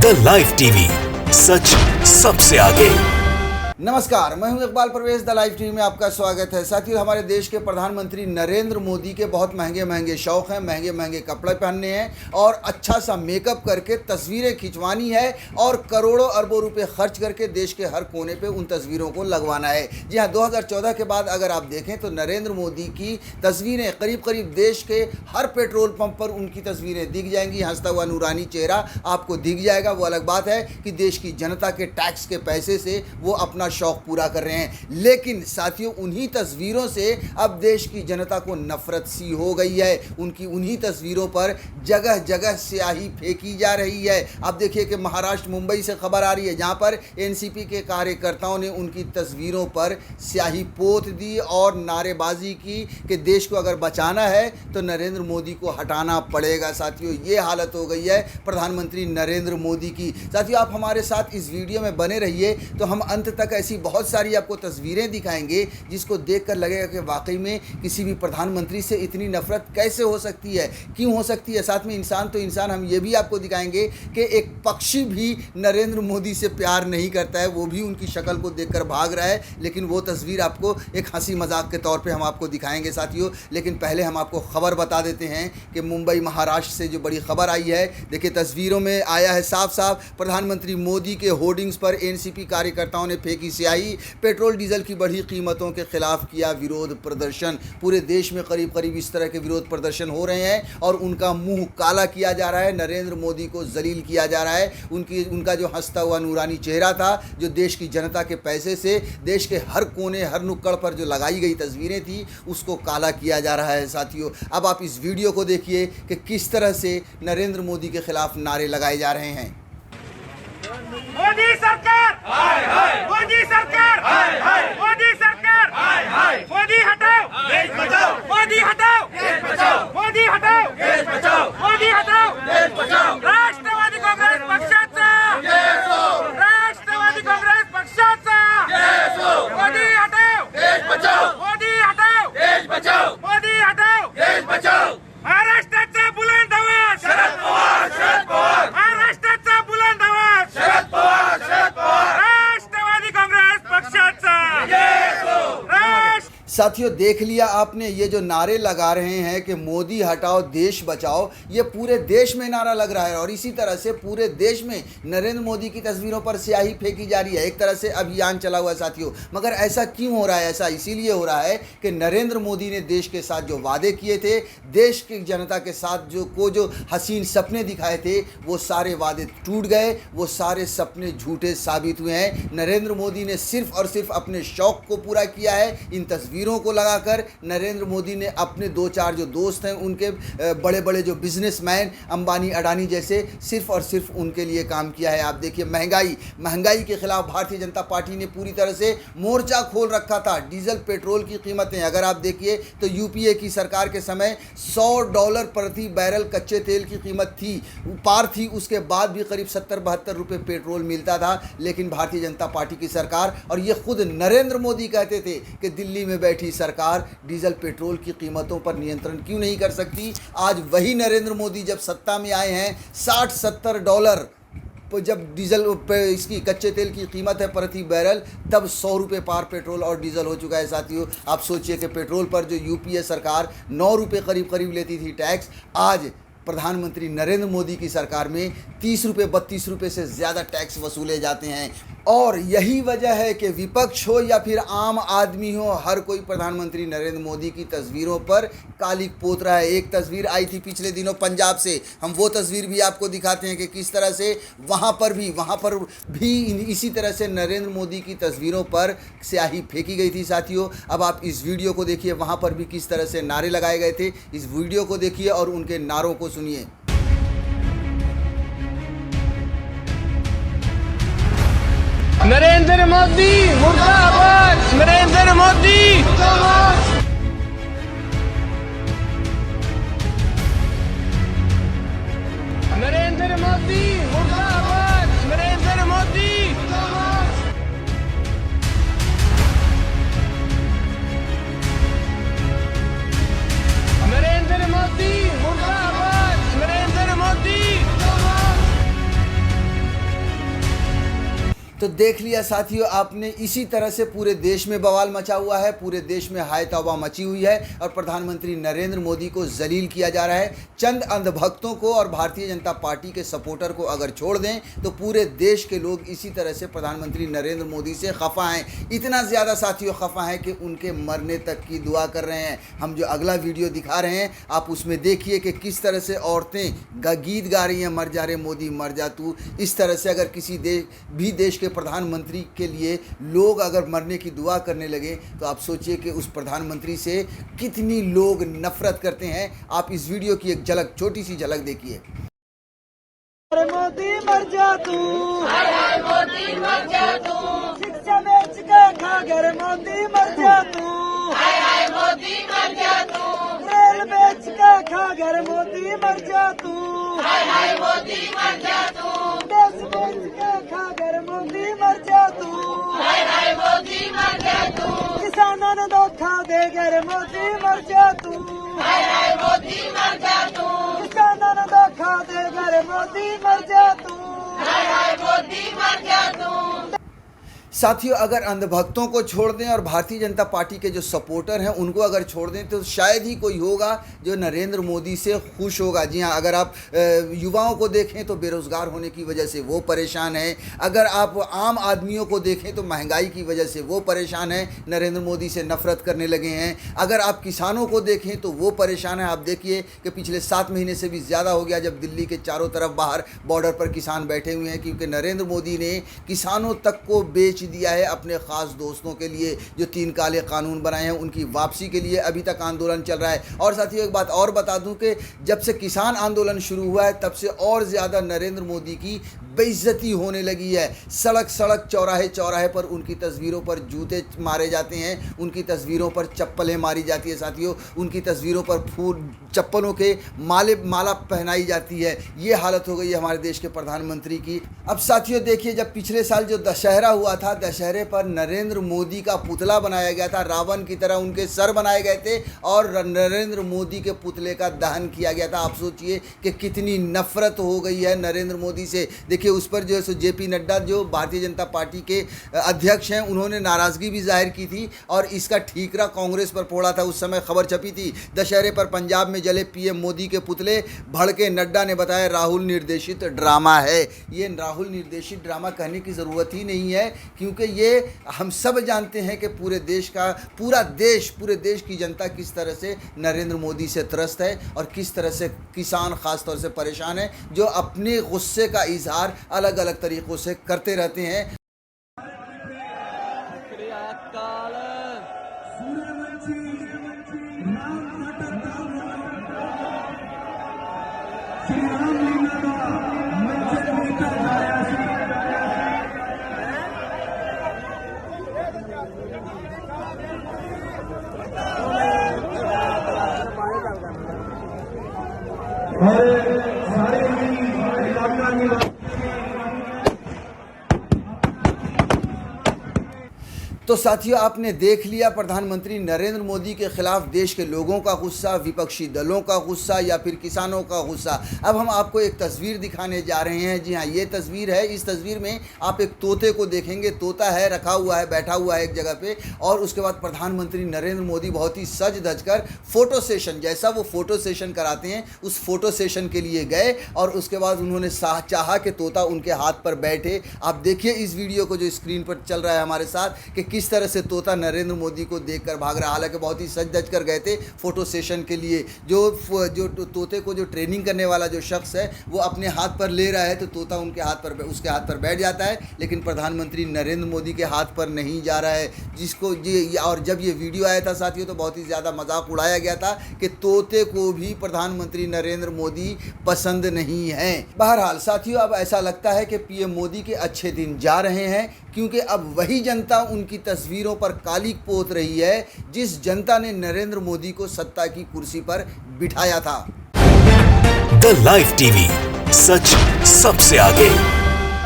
The live TV, सच सबसे आगे। नमस्कार, मैं हूं Iqbal Parvez. The live TV में आपका स्वागत है। साथियों, हमारे देश के प्रधानमंत्री नरेंद्र मोदी के बहुत महंगे महंगे शौक हैं, महंगे महंगे कपड़े पहनने हैं और अच्छा सा मेकअप करके तस्वीरें खिंचवानी है और करोड़ों अरबों रुपए खर्च करके देश के हर कोने पे उन तस्वीरों को लगवाना है। जी हाँ, 2014 के बाद अगर आप देखें तो नरेंद्र मोदी की तस्वीरें करीब करीब देश के हर पेट्रोल पंप पर उनकी तस्वीरें दिख जाएंगी। हंसता हुआ नूरानी चेहरा आपको दिख जाएगा। वो अलग बात है कि देश की जनता के टैक्स के पैसे से वो अपना शौक पूरा कर रहे हैं, लेकिन साथियों उन्हीं तस्वीरों से अब देश की जनता को नफरत सी हो गई है। उनकी उन्हीं तस्वीरों पर जगह जगह स्याही फेंकी जा रही है। अब देखिए कि महाराष्ट्र मुंबई से खबर आ रही है, जहां पर एनसीपी के कार्यकर्ताओं ने उनकी तस्वीरों पर स्याही पोत दी और नारेबाजी की कि देश को अगर बचाना है तो नरेंद्र मोदी को हटाना पड़ेगा। साथियों, ये हालत हो गई है प्रधानमंत्री नरेंद्र मोदी की। साथियों, आप हमारे साथ इस वीडियो में बने रहिए तो हम अंत तक ऐसी बहुत सारी आपको तस्वीरें दिखाएंगे जिसको देखकर लगेगा कि वाकई में किसी भी प्रधानमंत्री से इतनी नफरत कैसे हो सकती है, क्यों हो सकती है। साथ में इंसान तो इंसान, हम ये भी आपको दिखाएंगे कि एक पक्षी भी नरेंद्र मोदी से प्यार नहीं करता है, वो भी उनकी शक्ल को देखकर भाग रहा है। लेकिन वो तस्वीर आपको एक हंसी मजाक के तौर पे हम आपको दिखाएंगे साथियों। लेकिन पहले हम आपको खबर बता देते हैं कि मुंबई महाराष्ट्र से जो बड़ी खबर आई है, देखिए तस्वीरों में आया है साफ साफ, प्रधानमंत्री मोदी के होर्डिंग्स पर एनसीपी कार्यकर्ताओं ने फेंकी स्याही, पेट्रोल डीजल की बढ़ी कीमतों के खिलाफ किया विरोध प्रदर्शन। पूरे देश में करीब करीब इस तरह के विरोध प्रदर्शन हो रहे हैं और उनका मुंह काला किया जा रहा है, नरेंद्र मोदी को जलील किया जा रहा है। उनका जो हंसता हुआ नूरानी चेहरा था, जो देश की जनता के पैसे से देश के हर कोने हर नुक्कड़ पर जो लगाई गई तस्वीरें थी, उसको काला किया जा रहा है। साथियों, अब आप इस वीडियो को देखिए कि किस तरह से नरेंद्र मोदी के खिलाफ नारे लगाए जा रहे हैं। मोदी सरकार, हाय हाय मोदी सरकार, हाय हाय मोदी सरकार, हाय हाय मोदी हटाओ देश बचाओ, मोदी हटाओ देश बचाओ, मोदी हटाओ देश बचाओ, मोदी हटाओ देश बचाओ। राष्ट्रवादी काँग्रेस पक्षाचा राष्ट्रवादी काँग्रेस पक्षाचा मोदी हटाओ देश बचाओ, मोदी हटाओ देश बचाओ, मोदी हटाओ देश बचाओ। महाराष्ट्राचा बुलंद आवाज शरद पवार, शरद पवार। महाराष्ट्राचा बुलंद आवाज शरद पवार, शरद पवार। राष्ट्रवादी काँग्रेस पक्षाचा साथियों, देख लिया आपने, ये जो नारे लगा रहे हैं कि मोदी हटाओ देश बचाओ, ये पूरे देश में नारा लग रहा है और इसी तरह से पूरे देश में नरेंद्र मोदी की तस्वीरों पर स्याही फेंकी जा रही है। एक तरह से अभियान चला हुआ है साथियों। मगर ऐसा क्यों हो रहा है? ऐसा इसीलिए हो रहा है कि नरेंद्र मोदी ने देश के साथ जो वादे किए थे, देश की जनता के साथ जो हसीन सपने दिखाए थे, वो सारे वादे टूट गए, वो सारे सपने झूठे साबित हुए हैं। नरेंद्र मोदी ने सिर्फ और सिर्फ अपने शौक को पूरा किया है। इन तस्वीरों को लगाकर नरेंद्र मोदी ने अपने दो चार जो दोस्त हैं, उनके बड़े बड़े जो बिजनेसमैन अंबानी अडानी जैसे, सिर्फ और सिर्फ उनके लिए काम किया है। आप देखिए, महंगाई के खिलाफ भारतीय जनता पार्टी ने पूरी तरह से मोर्चा खोल रखा था। डीजल पेट्रोल की कीमतें अगर आप देखिए तो यूपीए की सरकार के समय $100 प्रति बैरल कच्चे तेल की कीमत थी, पार थी। उसके बाद भी करीब 70-72 रुपये पेट्रोल मिलता था। लेकिन भारतीय जनता पार्टी की सरकार, और ये खुद नरेंद्र मोदी कहते थे कि दिल्ली में बैठी सरकार डीजल पेट्रोल की कीमतों पर नियंत्रण क्यों नहीं कर सकती। आज वही नरेंद्र मोदी जब सत्ता में आए हैं, $60-70 जब डीजल इसकी कच्चे तेल की कीमत है प्रति बैरल, तब 100 रुपये पार पेट्रोल और डीजल हो चुका है। साथियों, आप सोचिए कि पेट्रोल पर जो यूपीए सरकार 9 रुपये करीब करीब लेती थी टैक्स, आज प्रधानमंत्री नरेंद्र मोदी की सरकार में 30 रुपये 32 रुपये से ज़्यादा टैक्स वसूले जाते हैं। और यही वजह है कि विपक्ष हो या फिर आम आदमी हो, हर कोई प्रधानमंत्री नरेंद्र मोदी की तस्वीरों पर कालिक पोत रहा है। एक तस्वीर आई थी पिछले दिनों पंजाब से, हम वो तस्वीर भी आपको दिखाते हैं कि किस तरह से वहाँ पर भी इसी तरह से नरेंद्र मोदी की तस्वीरों पर स्याही फेंकी गई थी। साथियों, अब आप इस वीडियो को देखिए, वहाँ पर भी किस तरह से नारे लगाए गए थे। इस वीडियो को देखिए और उनके नारों को सुनिए। नरेंद्र मोदी मुर्दाबाद, नरेंद्र मोदी मुर्दाबाद। नरेंद्र मोदी मुर्दाबाद, नरेंद्र मोदी मुर्दाबाद। नरेंद्र मोदी मुर्दाबाद, नरेंद्र मोदी मुर्दाबाद। तो देख लिया साथियों आपने, इसी तरह से पूरे देश में बवाल मचा हुआ है, पूरे देश में हाय तौबा मची हुई है और प्रधानमंत्री नरेंद्र मोदी को जलील किया जा रहा है। चंद अंधभक्तों को और भारतीय जनता पार्टी के सपोर्टर को अगर छोड़ दें तो पूरे देश के लोग इसी तरह से प्रधानमंत्री नरेंद्र मोदी से खफा हैं। इतना ज़्यादा साथियों खफा हैं कि उनके मरने तक की दुआ कर रहे हैं। हम जो अगला वीडियो दिखा रहे हैं आप उसमें देखिए कि किस तरह से औरतें गीत गा रही हैं, मर जा रे मोदी मर जा तू। इस तरह से अगर किसी देश के प्रधानमंत्री के लिए लोग अगर मरने की दुआ करने लगे तो आप सोचिए कि उस प्रधानमंत्री से कितनी लोग नफरत करते हैं। आप इस वीडियो की एक झलक, छोटी सी झलक देखिए। मोदी मर जा तू, हाय हाय मोदी मर जा तू, शिक्षा बेच के खा घर मोदी मर जा तू, हाय हाय मोदी मर जा तू, रेल बेच के खा घर मोदी मर जा तू, हाय हाय मोदी मर जा तू, देश बेच के खा घर मोदी मर जा तू, हाय हाय मोदी मर जा तू, किसानों ने धोखा दे घर मोदी मर जा तू, हाय हाय मोदी मर जा तू, किसानों ने धोखा दे घर मोदी मर जा तू, हाय हाय मोदी मर जा तू। साथियों अगर अंधभक्तों को छोड़ दें और भारतीय जनता पार्टी के जो सपोर्टर हैं उनको अगर छोड़ दें तो शायद ही कोई होगा जो नरेंद्र मोदी से खुश होगा। जी हाँ, अगर आप युवाओं को देखें तो बेरोज़गार होने की वजह से वो परेशान है। अगर आप आम आदमियों को देखें तो महंगाई की वजह से वो परेशान है, नरेंद्र मोदी से नफरत करने लगे हैं। अगर आप किसानों को देखें तो वो परेशान है। आप देखिए कि पिछले 7 महीने से भी ज़्यादा हो गया जब दिल्ली के चारों तरफ बाहर बॉर्डर पर किसान बैठे हुए हैं, क्योंकि नरेंद्र मोदी ने किसानों तक को बेच दिया है अपने खास दोस्तों के लिए। जो 3 काले कानून बनाए हैं उनकी वापसी के लिए अभी तक आंदोलन चल रहा है। और साथियों एक बात और बता दूं कि जब से किसान आंदोलन शुरू हुआ है तब से और ज़्यादा नरेंद्र मोदी की बेइज्जती होने लगी है। सड़क सड़क चौराहे चौराहे पर उनकी तस्वीरों पर जूते मारे जाते हैं, उनकी तस्वीरों पर चप्पलें मारी जाती है साथियों, उनकी तस्वीरों पर फूल चप्पलों के माला पहनाई जाती है। ये हालत हो गई है हमारे देश के प्रधानमंत्री की। अब साथियों देखिए, जब पिछले साल जो दशहरा हुआ था, दशहरे पर नरेंद्र मोदी का पुतला बनाया गया था, रावण की तरह उनके सर बनाए गए थे और नरेंद्र मोदी के पुतले का दहन किया गया था। आप सोचिए कि कितनी नफरत हो गई है नरेंद्र मोदी से। देखिए उस पर जो है सो जेपी नड्डा जो भारतीय जनता पार्टी के अध्यक्ष हैं उन्होंने नाराज़गी भी जाहिर की थी और इसका ठीकरा कांग्रेस पर फोड़ा था। उस समय खबर छपी थी, दशहरे पर पंजाब में जले पीएम मोदी के पुतले, भड़के नड्डा ने बताया राहुल निर्देशित ड्रामा है। ये राहुल निर्देशित ड्रामा कहने की ज़रूरत ही नहीं है, क्योंकि ये हम सब जानते हैं कि पूरे देश की जनता किस तरह से नरेंद्र मोदी से त्रस्त है और किस तरह से किसान खास तौर से परेशान है, जो अपने गुस्से का इजहार अलग अलग तरीक़ों से करते रहते हैं। तो साथियों आपने देख लिया प्रधानमंत्री नरेंद्र मोदी के खिलाफ देश के लोगों का गुस्सा, विपक्षी दलों का गुस्सा या फिर किसानों का गुस्सा। अब हम आपको एक तस्वीर दिखाने जा रहे हैं। जी हाँ, ये तस्वीर है। इस तस्वीर में आप एक तोते को देखेंगे। तोता है, रखा हुआ है, बैठा हुआ है एक जगह पे, और उसके बाद प्रधानमंत्री नरेंद्र मोदी बहुत ही सज धज कर फोटो सेशन, जैसा वो फोटो सेशन कराते हैं उस फोटो सेशन के लिए गए और उसके बाद उन्होंने चाहा कि तोता उनके हाथ पर बैठे। आप देखिए इस वीडियो को जो स्क्रीन पर चल रहा है हमारे साथ कि किस तरह से तोता नरेंद्र मोदी को देखकर भाग रहा। हालांकि बहुत ही सज धज कर गए थे फोटो सेशन के लिए। जो तोते को जो ट्रेनिंग करने वाला जो शख्स है वो अपने हाथ पर ले रहा है तो तोता उसके हाथ पर बैठ जाता है, लेकिन प्रधानमंत्री नरेंद्र मोदी के हाथ पर नहीं जा रहा है। जिसको और जब ये वीडियो आया था साथियों तो बहुत ही ज़्यादा मजाक उड़ाया गया था कि तोते को भी प्रधानमंत्री नरेंद्र मोदी पसंद नहीं है। बहरहाल साथियों अब ऐसा लगता है कि पीएम मोदी के अच्छे दिन जा रहे हैं, क्योंकि अब वही जनता उनकी तस्वीरों पर कालिक पोत रही है जिस जनता ने नरेंद्र मोदी को सत्ता की कुर्सी पर बिठाया था। द लाइव टीवी, सच सबसे आगे।